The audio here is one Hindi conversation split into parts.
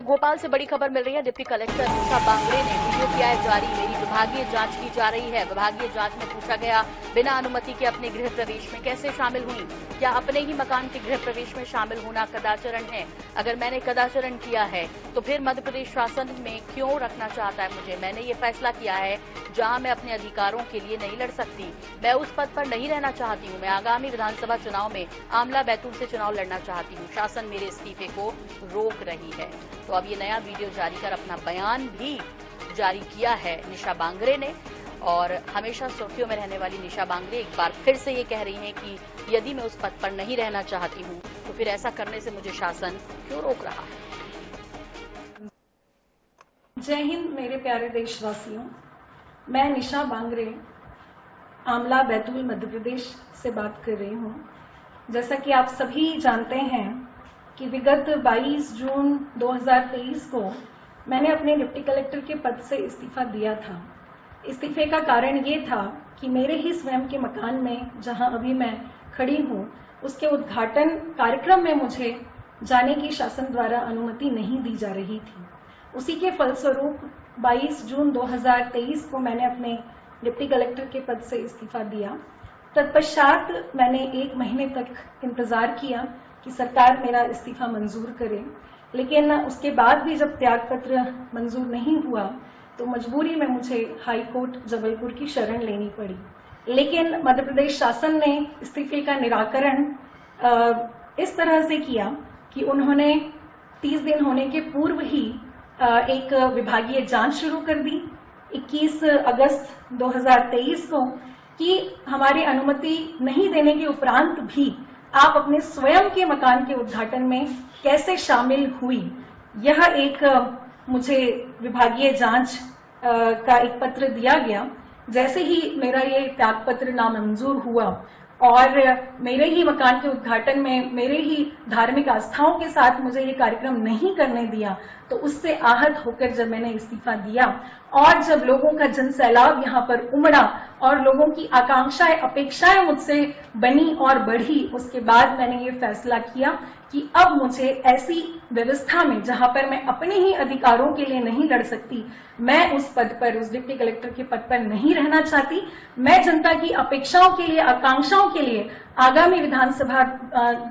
भोपाल से बड़ी खबर मिल रही है। डिप्टी कलेक्टर निशा बांगरे ने वीडियो किया है जारी। मेरी विभागीय जांच की जा रही है। विभागीय जांच में पूछा गया, बिना अनुमति के अपने गृह प्रवेश में कैसे शामिल हुई? क्या अपने ही मकान के गृह प्रवेश में शामिल होना कदाचरण है? अगर मैंने कदाचरण किया है तो फिर मध्य प्रदेश शासन में क्यों रखना चाहता है मुझे? मैंने ये फैसला किया है जहां मैं अपने अधिकारों के लिए नहीं लड़ सकती। मैं उस पद पर नहीं रहना चाहती हूं। मैं आगामी विधानसभा चुनाव में आमला बैतूल से चुनाव लड़ना चाहती हूं। शासन मेरे इस्तीफे को रोक रही है। तो अब ये नया वीडियो जारी कर अपना बयान भी जारी किया है निशा बांगरे ने। और हमेशा सुर्खियों में रहने वाली निशा बांगरे एक बार फिर से ये कह रही हैं कि यदि मैं उस पद पर नहीं रहना चाहती हूं तो फिर ऐसा करने से मुझे शासन क्यों रोक रहा है। जय हिंद मेरे प्यारे देशवासियों, मैं निशा बांगरे आमला बैतूल मध्य प्रदेश से बात कर रही हूं। जैसा कि आप सभी जानते हैं कि विगत 22 जून 2023 को मैंने अपने डिप्टी कलेक्टर के पद से इस्तीफा दिया था। इस्तीफे का कारण ये था कि मेरे ही स्वयं के मकान में जहां अभी मैं खड़ी हूं, उसके उद्घाटन कार्यक्रम में मुझे जाने की शासन द्वारा अनुमति नहीं दी जा रही थी। उसी के फलस्वरूप 22 जून 2023 को मैंने अपने डिप्टी कलेक्टर के पद से इस्तीफा दिया। तत्पश्चात मैंने 1 महीने तक इंतजार किया कि सरकार मेरा इस्तीफा मंजूर करे, लेकिन उसके बाद भी जब त्याग पत्र मंजूर नहीं हुआ तो मजबूरी में मुझे हाई कोर्ट जबलपुर की शरण लेनी पड़ी। लेकिन मध्य प्रदेश शासन ने इस्तीफे का निराकरण इस तरह से किया कि उन्होंने 30 दिन होने के पूर्व ही एक विभागीय जांच शुरू कर दी 21 अगस्त 2023 को कि हमारी अनुमति नहीं देने के उपरांत भी आप अपने स्वयं के मकान के उद्घाटन में कैसे शामिल हुई। यह एक मुझे विभागीय जांच का एक पत्र दिया गया। जैसे ही मेरा ये त्याग पत्र नामंजूर हुआ और मेरे ही मकान के उद्घाटन में मेरे ही धार्मिक आस्थाओं के साथ मुझे ये कार्यक्रम नहीं करने दिया, तो उससे आहत होकर जब मैंने इस्तीफा दिया और जब लोगों का जनसैलाब यहाँ पर उमड़ा और लोगों की आकांक्षाएं अपेक्षाएं मुझसे बनी और बढ़ी, उसके बाद मैंने ये फैसला किया कि अब मुझे ऐसी व्यवस्था में जहां पर मैं अपने ही अधिकारों के लिए नहीं लड़ सकती, मैं उस पद पर, उस डिप्टी कलेक्टर के पद पर नहीं रहना चाहती। मैं जनता की अपेक्षाओं के लिए, आकांक्षाओं के लिए आगामी विधानसभा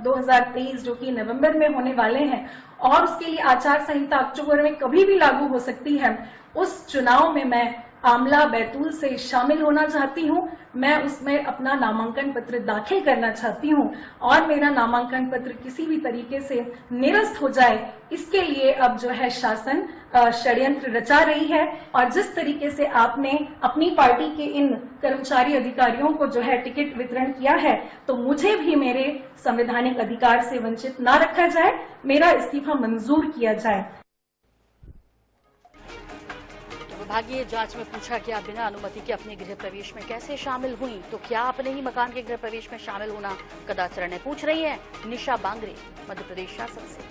2023 जो कि नवंबर में होने वाले हैं और उसके लिए आचार संहिता अक्टूबर में कभी भी लागू हो सकती है, उस चुनाव में मैं आमला बैतूल से शामिल होना चाहती हूं। मैं उसमें अपना नामांकन पत्र दाखिल करना चाहती हूं और मेरा नामांकन पत्र किसी भी तरीके से निरस्त हो जाए, इसके लिए अब जो है शासन षड्यंत्र रचा रही है। और जिस तरीके से आपने अपनी पार्टी के इन कर्मचारी अधिकारियों को जो है टिकट वितरण किया है, तो मुझे भी मेरे संवैधानिक अधिकार से वंचित ना रखा जाए, मेरा इस्तीफा मंजूर किया जाए। विभागीय जांच में पूछा गया, बिना अनुमति के अपने गृह प्रवेश में कैसे शामिल हुई? तो क्या अपने ही मकान के गृह प्रवेश में शामिल होना कदाचरण है? पूछ रही है निशा बांगरे मध्य प्रदेश शासन से।